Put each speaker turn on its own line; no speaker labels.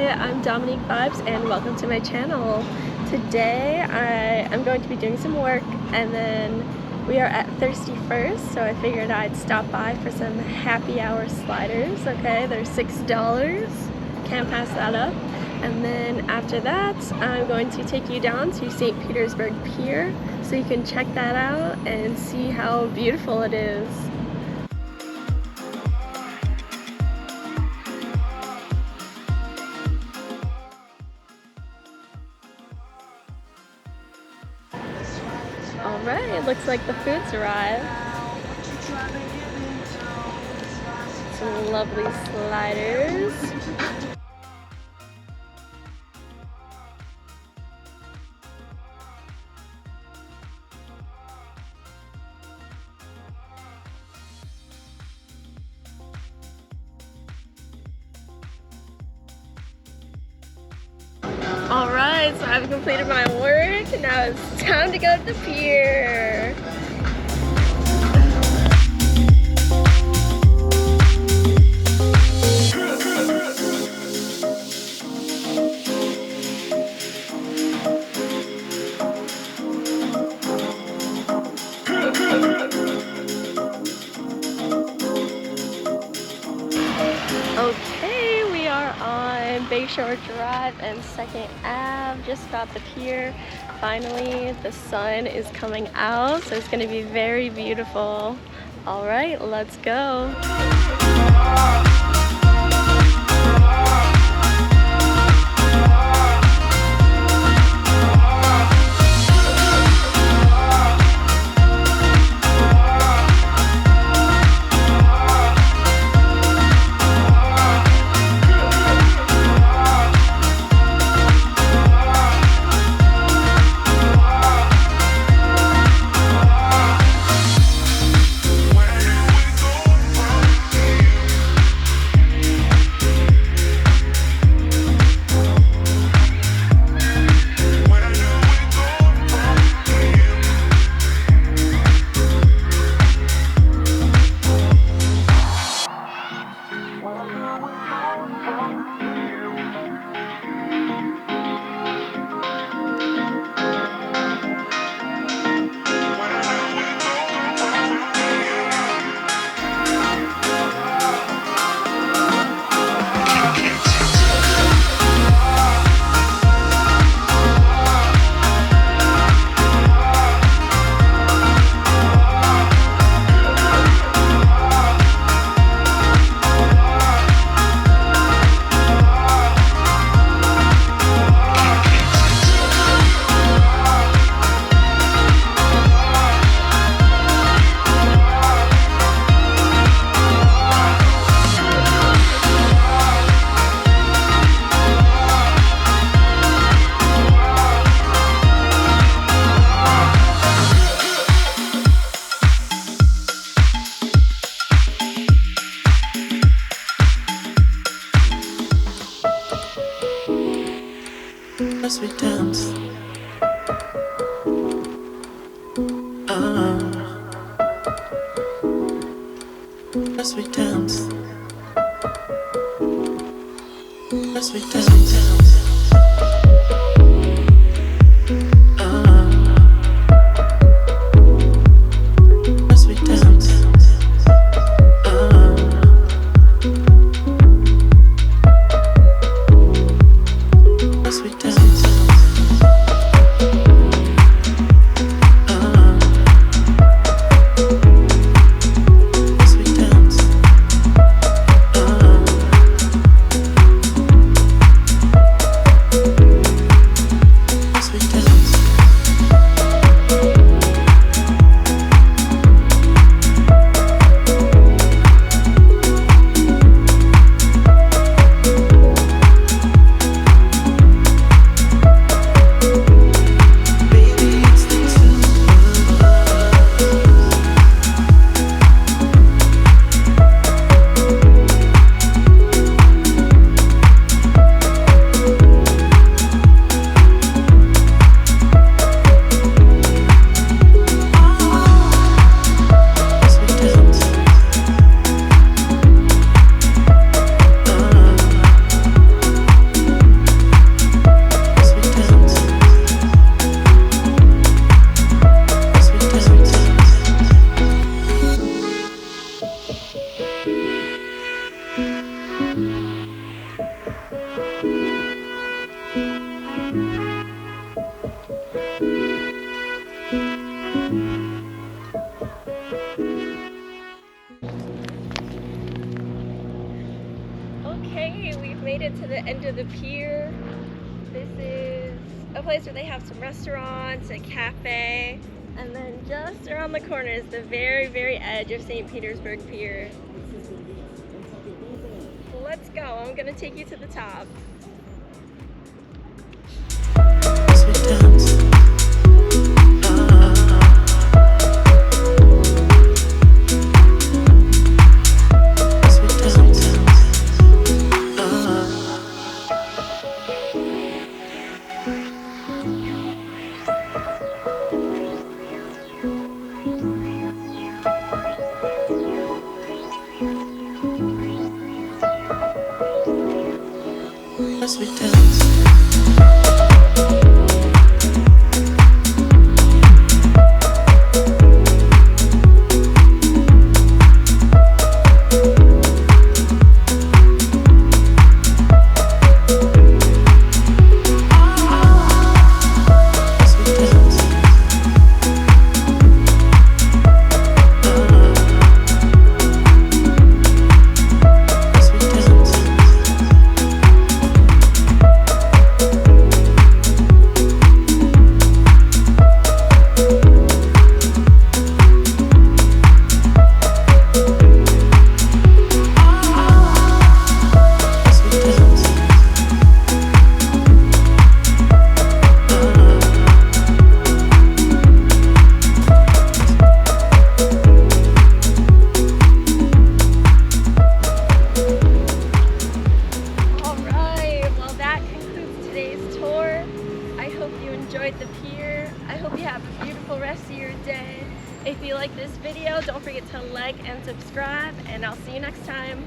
Hi, I'm Dominique Vibez and welcome to my channel. Today I'm going to be doing some work and then we are at Thirsty First, so I figured I'd stop by for some happy hour sliders. Okay, they're $6, can't pass that up. And then after that I'm going to take you down to St. Petersburg Pier so you can check that out and see how beautiful it is. Alright, it looks like the food's arrived. Some lovely sliders. Alright, so I've completed my work. Now it's time to go to the pier. Okay, we are on Bayshore Drive and 2nd Ave. Just got the pier. Finally, the sun is coming out, so it's going to be very beautiful. All right, let's go.
As we dance, as we dance, as we dance.
the end of the pier. This is a place where they have some restaurants, a cafe, and then just around the corner is the very, very edge of St. Petersburg Pier. Let's go. I'm gonna take you to the top.
As we dance.
enjoyed the pier. I hope you have a beautiful rest of your day. If you like this video, don't forget to like and subscribe, and I'll see you next time.